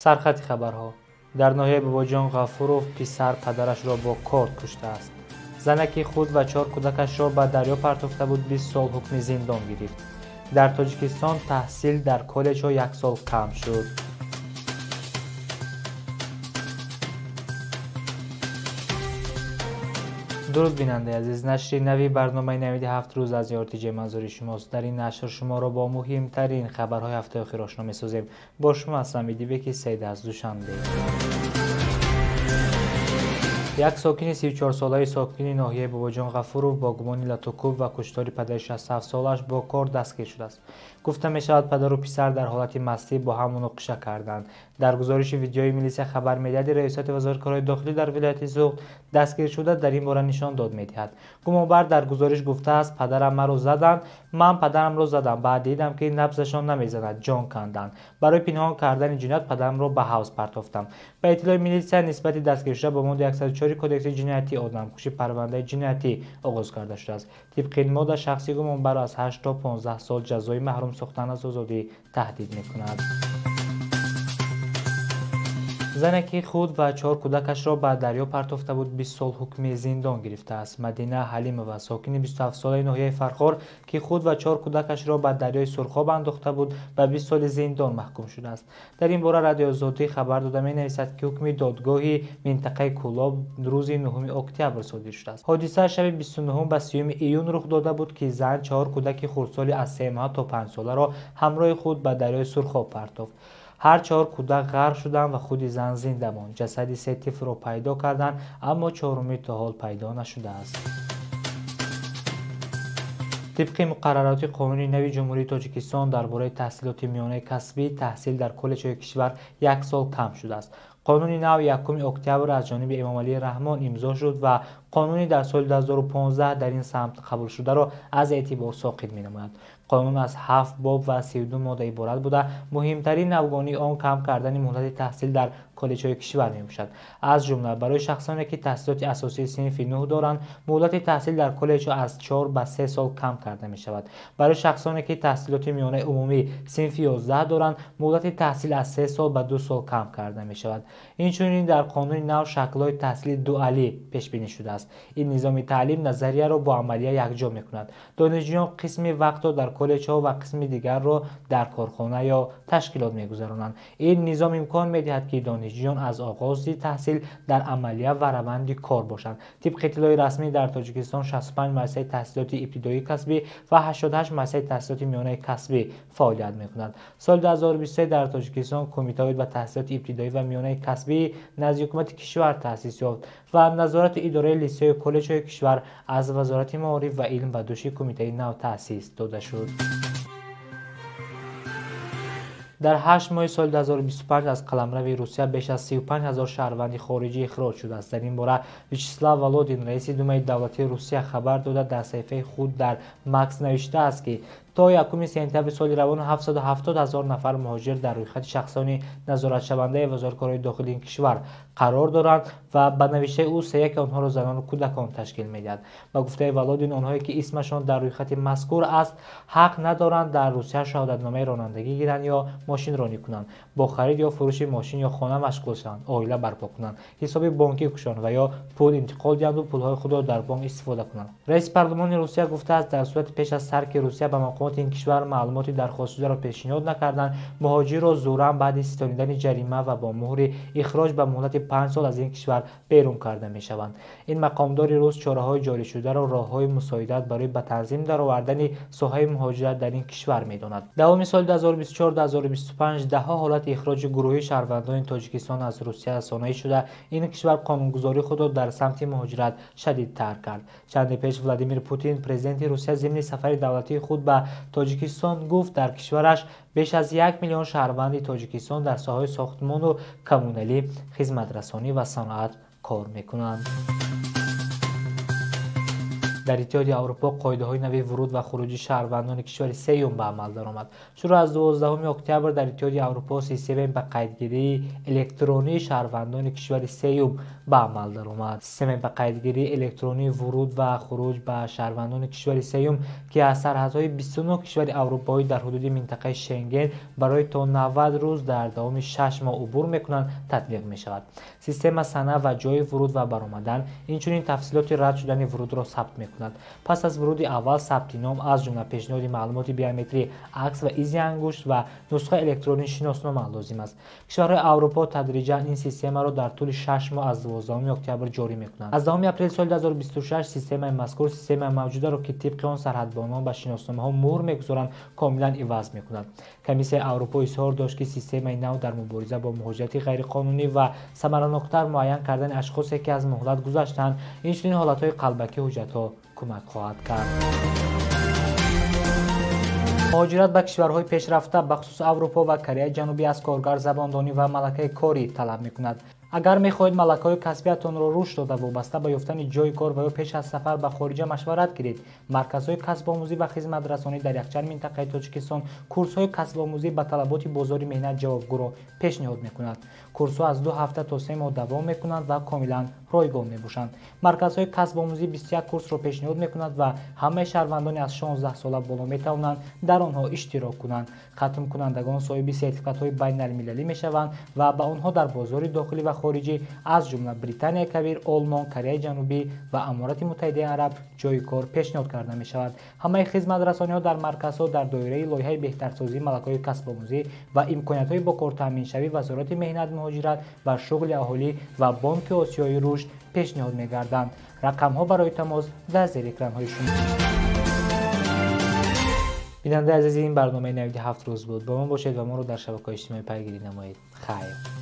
سرخط خبرها. در ناحیه باباجان غفوروف پسر پدرش را با کارد کشته است. زنکی خود و 4 کودکش را به دریا پرتافته بود. 20 سال حکم زندان گرفت. در تاجیکستان تحصیل در کالج ها 1 سال کم شد. درود بیننده عزیز، نشر نوی برنامه نوید 7 روز از یارتیجه منظوری شماست. در این نشر شما را با مهمترین خبرهای هفته اخیر آشنا می‌سازیم. با شما هستم ایدیبکی سید از دوشنبه. یک ساکن 34 ساله ساکن ناحیه باباجان غفوروف با گمان لطوکوب و کشتار پدر 67 سالش با کار دستگیر شده است. گفته می شود پدر و پسر در حالت مستی با هم مناقشه کردند. در گزارش ویدیویی میلیسیا خبر می‌دهد ریاست وزارت کارهای داخلی در ولایت زغد دستگیر شده در این باره نشان داد می‌دهد. گمانبر در گزارش گفته است پدرم مرا زدند، من پدرم را زدم، بعد دیدم که نبضشان نمی‌زند، جان کندند. برای پنهان کردن جنایت پدرم را به حوض پرتافتم. به اطلاع میلیسیا نسبت دستگیر شده با ماده 104 کدکس جنایتی آدمکشی پرونده جنایتی آغاز کرده شده است. طبق این ماده شخصی گمانبر از 8 تا 15 سال جزای محروم ساختن از آزادی تهدید می‌کند. زنکی خود و 4 کودکش را به دریا پرتافته بود. 20 سال حکم زندان گرفته است. مدینه حلیمова ساکن 27 ساله ناحیه فرخار که خود و 4 کودکش را به دریای سرخاب انداخته بود به 20 سال زندان محکوم شده است. در این باره رادیو آزادی خبر داده می‌نویسد که حکم دادگاهی منطقه کولاب روز 9 اکتبر صادر شده است. حادثه شب 29 به 30 ایون رخ داده بود که زن 4 کودک خردسال از 3 ماه تا 5 ساله را همراه خود به دریای سرخاب پرتافت. هر 4 کودک غرق شدند و خود زن زنده ماند. جسد 3 طفل را پیدا کردند اما 4می تا حال پیدا نشده است. طبق مقررات قانون نوی جمهوری تاجیکستان درباره تحصیلات میانه کسبی تحصیل در کالج‌های کشور 1 سال کم شده است. قانون نو 1 اکتبر از جانب امام علی رحمان امضا شد و قانونی در سال 2015 در این سمت قبول شده را از اعتبار ساقط می‌نماید. قانون از 7 باب و 32 ماده عبارت بوده. مهمترین نوگانی آن کم کردن مهلت تحصیل در کالج‌های کشور می‌باشد. از جمله برای شخصانی که تحصیلات اساسی صنف 9 دارند مهلت تحصیل در کالج از 4 به 3 سال کم کرده می‌شود. برای شخصانی که تحصیلات میانه عمومی صنف 11 دارند مهلت تحصیل از 3 سال به 2 سال کم کرده می‌شود. اینچنین در قانون نو شکل‌های تحصیل دوالی پیش بینی شده است. این نظام تعلیم نظریه را با عملیه یکجا می‌کند. دانشجویان قسم وقت را در کالج‌ها و قسم دیگر را در کارخانه یا تشکیلات می‌گذرانند. این نظام امکان می‌دهد که دانشجویان از آغاز تحصیل در عملیه و روند کار باشند. طبق اطلاع رسمی در تاجیکستان 65 مؤسسه تحصیلات ابتدایی کسبی و 88 مؤسسه تحصیلات میانه کسبی فعالیت می‌کنند. سال 2023 در تاجیکستان کمیته به تحصیلات ابتدایی و میانه کسبی نزد حکومت کشور تأسیس یافت و نظارت اداره لیسه و کالج‌های کشور از وزارت معارف و علم به دوش کمیته نو تأسیس داده شد. در 8 ماه سال 2025 از قلمرو روسیه بیش از 35,000 شهروند خارجی اخراج شده است. در این باره ویاچسلاو ولودین رئیس دومای دولتی روسیه خبر داده در صفحه خود در ماکس نوشته است که تا 1 سپتامبر سال روان 770,000 نفر مهاجر در رویخط شخصانی نظارت شونده وزارت کارهای داخلی این کشور قرار دارند و به نوشته او 3/1 آنها را زنان و کودکان تشکیل می‌دهد. با گفته ولودین آنهایی که اسمشان در رویخط مذکور است حق ندارند در روسیه شهادتنامه رانندگی گیرند یا ماشین رانی کنند، با خرید یا فروش ماشین یا خانه مشغول شوند، عائله برپا کنند، حساب بانکی کشند و یا پول انتقال دهند و پولهای خود را در بانک استفاده کنند. رئیس پارلمان روسیه گفته است در صورت پیش از ترک روسیه به مقامات این کشور معلومات درخواست شده را پیشنهاد نکردند مهاجر را زوراً بعد ستانیدن جریمه و با مهر اخراج به مهلت 5 سال از این کشور بیرون کرده می‌شوند. این مقامدار روس چاره‌های جاری شده را راه‌های مساعدت برای به تنظیم درآوردن ساحه مهاجرت در این کشور می‌داند. دوام سال 2024-2025 ده‌ها حالت اخراج گروهی شهروندان تاجیکستان از روسیه رسانه‌ای شده. این کشور قانونگذاری خود را در سمت مهاجرت شدیدتر کرد. چند پیش ولادیمیر پوتین پرزیدنت روسیه ضمن سفر دولتی خود به تاجیکستان گفت در کشورش بیش از 1 میلیون شهروند تاجیکستان در ساحه ساختمان و کمونالی، خدمت رسانی و صنعت کار می‌کنند. در اتحادیه اروپا قاعده‌های نوی ورود و خروج شهروندان کشور سوم به عمل درآمد. شروع از 12 اکتبر در اتحادیه اروپا سیستم به قیدگیری الکترونی شهروندان کشور سوم به عمل درآمد. سیستم به قیدگیری الکترونی ورود و خروج به شهروندان کشور سوم که از سرحدهای 29 کشور اروپایی در حدود منطقه شنگن برای تا 90 روز در دوام 6 ماه عبور می‌کنند تطبیق می‌شود. سیستم سند و جای ورود و برآمدن اینچنین تفصیلات رد شدن ورود را ثبت می‌کند. پس از ورود اول ثبت نام از جمله پیشنهاد معلومات بیومتری، عکس و ایزی انگشت و نسخه الکترونیک شناسنامه لازم است. کشورهای اروپا تدریجاً این سیستم را در طول 6 ماه از 12 اکتبر جاری می‌کنند. از 10 اپریل سال 2026 سیستم مذکور سیستم موجوده را که طبق آن سرحدبانان به شناسنامه‌ها مهر می‌گذارند کاملاً عوض می‌کند. کمیسیون اروپا اظهار داشت که سیستم نو در مبارزه با مهاجرت غیرقانونی و ثمراناک‌تر معین کردن اشخاصی که از مهلت گذشتند این چنین حالت‌های قلبکی حجت‌ها کمک خواهد کرد. مهاجرت به کشورهای پیشرفته به خصوص اروپا و کره جنوبی از کارگر زباندانی و ملکه کاری طلب می‌کند. اگر می‌خواهید ملکه‌های کسبیتان را رشد داده وابسته به یافتن جای کار و یا پیش از سفر به خارج مشورت گیرید، مرکزهای کسب آموزی و خدمت رسانی در یخچال منطقه تاجیکستان کورس‌های کسب آموزی به طلبات بازار مهنت جوابگو را پیشنهاد می‌کند. کورس‌ها از 2 هفته تا 3 ماه دوام می‌کنند و کاملا رایگان می‌باشند. مرکزهای کسب آموزی 21 کورس را پیشنهاد می‌کند و همه شهروندان از 16 ساله بالا می‌توانند در آنها اشتراک کنند. ختم کنندگان صاحب سرتیفیکات‌های بین‌المللی می‌شوند و به آنها در بازار داخلی و خارجی از جمله بریتانیا کبیر، آلمان، کره جنوبی و امارات متحده عرب جای کار پیشنهاد کرده می شود. همه خدمت رسانی‌ها در مرکزها در دایره لایحه بهترسازی ملکه‌های کسب آموزی و امکانات‌های با کار تامین‌شوی وزارت مهنت، مهاجرت و شغل اهالی و بانک آسیای رشد پیشنهاد می‌گردند. رقم‌ها برای تماس در زیر اکران‌های شما. بیننده عزیز این برنامه 97 روز بود. با ما باشید و ما رو در شبکه‌های اجتماعی پیگیری نمایید. خیر.